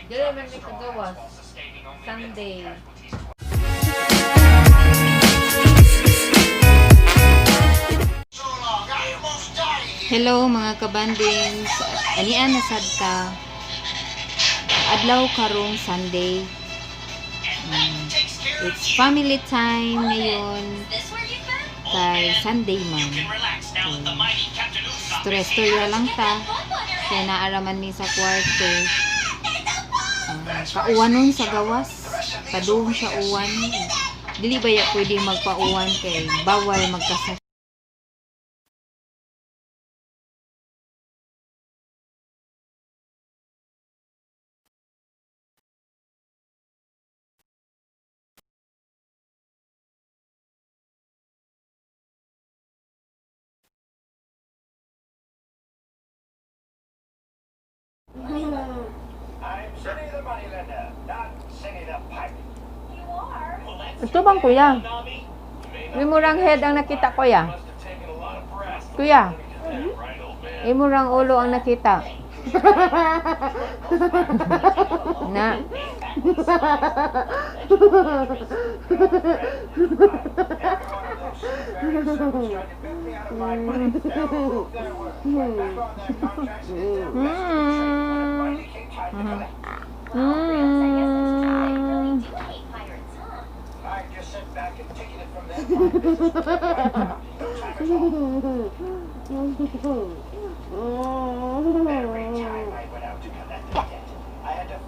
Dili man ni kagawas. Sunday. Hello mga kabandings. Anian na sad ka. Adlaw karong Sunday. It's family time ngayon. Kay Sunday man. Stress-storya lang ta. Kaya naaraman ni sa kwarto. Pauwanon sa gawas. Paduhon siya uwan. Dili ba ya pwede magpauwan kay bawal magkasakit. I'm Cindy the moneylender, not Cindy the pirate. You are? Well, that's Ito bang kuya? Imurang head ang nakita ko ya. Kuya. Imurang ulo ang nakita. Na.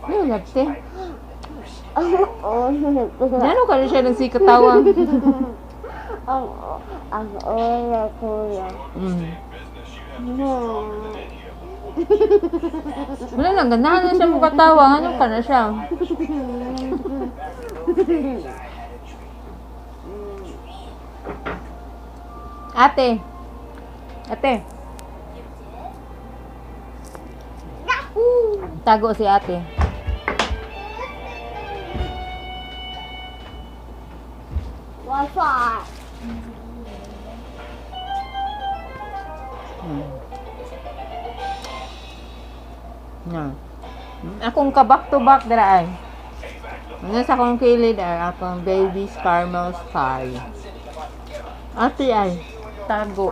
Ano nagte? Ano ka na siya nang sikatawang? Ang ola kuya. Wala lang, ganahan na siya mukatawang. Ano ka na siya? Ate. Ate. Tago si ate. Wi-Fi. Na. Akong kabak to back dira ay. Ano sa akong kilid ay akong baby's caramel sky. Ate ay tago.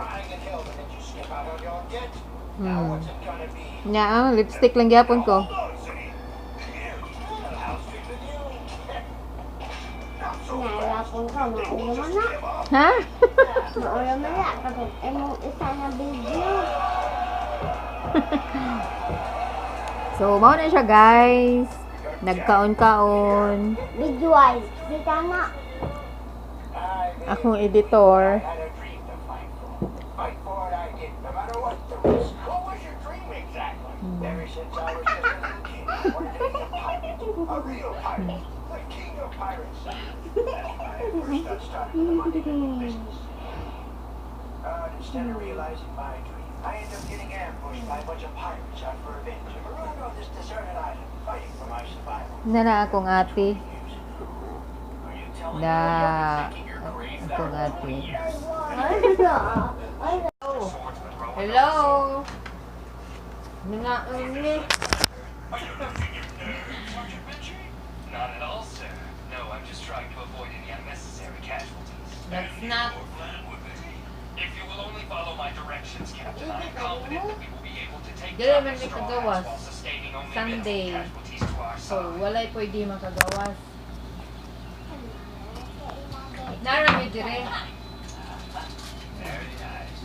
Nya, lipstick lang gyapon ko. Nalapon ka, maulo man na. Ha? Maulo man na. Kapag imong isa na video. So, mao na siya guys. Nagkaon-kaon. Visual. Dita na. Akong editor. Fight for it, I did, no matter what the risk. What was your dream exactly? Ever since I was just a little kid, I wanted to be a pirate. A real pirate. The king of pirates. That's when I first got started in the money business. Instead of realizing my dream, I ended up getting ambushed by a bunch of pirates out for revenge. I'm around on this deserted island, fighting for my survival. Nana akong ate. Are you telling Na me you're thinking your grave akong ate. Hello. Hello. Mga uli. Not at all, sir. No, I'm just trying to avoid any unnecessary casualties. That's not. If you will only follow my directions, Captain, I am confident that we will be able to take Dili down man the ni straw kagawas. while sustaining only Sunday. minimal casualties to our So, side. walay pwede makagawas. Narami dire. Very nice.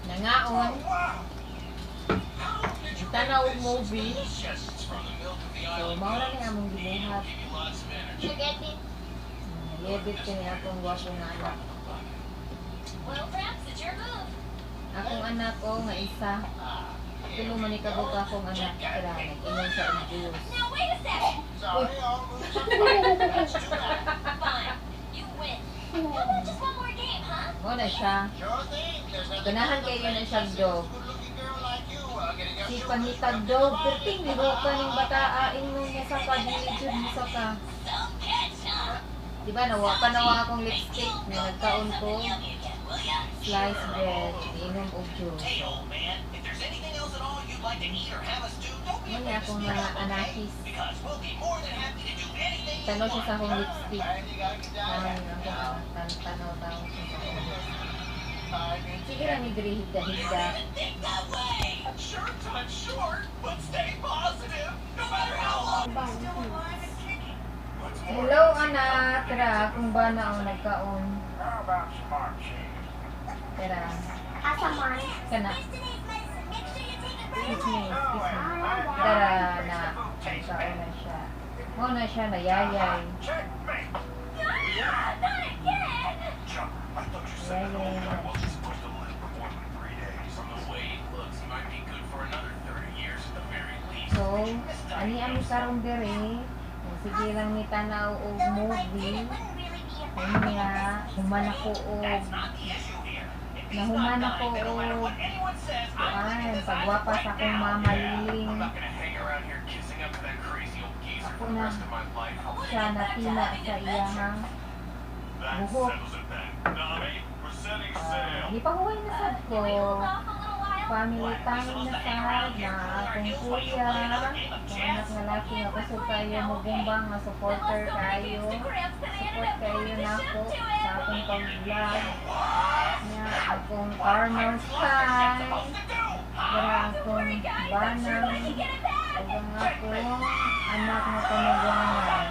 Nangaon. Tanaw og movie. Yes, it's from the milk of the So, island. mao na ni among gibuhat. Give you lots of energy. Lebit kini akong gwapo na anak. Well, perhaps it's your move. Akong anak ko nga isa. Tulo man ni kabuk akong anak. Kaya nag-inom sa og juice. Now, wait a second. Sorry, I'll lose some fight. Let's do that. Fine. You win. How about just one more game, huh? Mo na siya. Sure thing. There's nothing Ganahan kayo na siya dog. good-looking girl like you getting Si extra pangitag dog. Perting libo ka ng bataain mo niya sa kadilid mo sa ka. So catch, huh? Diba nawa akong lipstick na nagkaon ko. sliced bread, inom og juice. Hey, old man, if there's anything else at all you'd like to eat or have us do, don't be Muna akong mga anakis. because we'll be more than happy to do anything. Tanaw siya sa akong lipstick. And you gotta get down Tanaw there. tanaw siya sa akong lipstick. Sige lang ni diri higda-higda. Think that way. Sure to it short, but stay positive, no matter how long. Still alive and kicking. What's more, Hello anak, tara kung ba na ako nagkaon. how about some more cheese? Tara, Kasaman. kana. Excuse me. Tara na, nagkaon na siya. Mo na siya nayayay. Checkmate. Not again! Chuck, I thought you said that old guy wasn't supposed to live for more than 3 days. From the way he looks, he might be good for another 30 years at the very least. So, ani ang karon diri. Sige lang ni tanaw og movie. Kanya, human ako og That's not the issue here. If he's nahuman not ako dying, then no matter og what anyone says, I'm kuan, gonna pagwapa sa akong mama Liling. I'm not gonna hang around here kissing up to that crazy old geezer Ako for the na. rest of my life. Siya natina sa iyahang That buhok. settles it then. Nami, we're setting sail. gipahuway na sad ko. Family time na sad na akong kuya. Ang anak nga laki nga kusog kayo mugumbang nga supporter kayo. Support kayo nako sa akong pag-vlog. Nga akong Carmel Sky. Para akong banang. Ug ang akong anak nga panagwangan.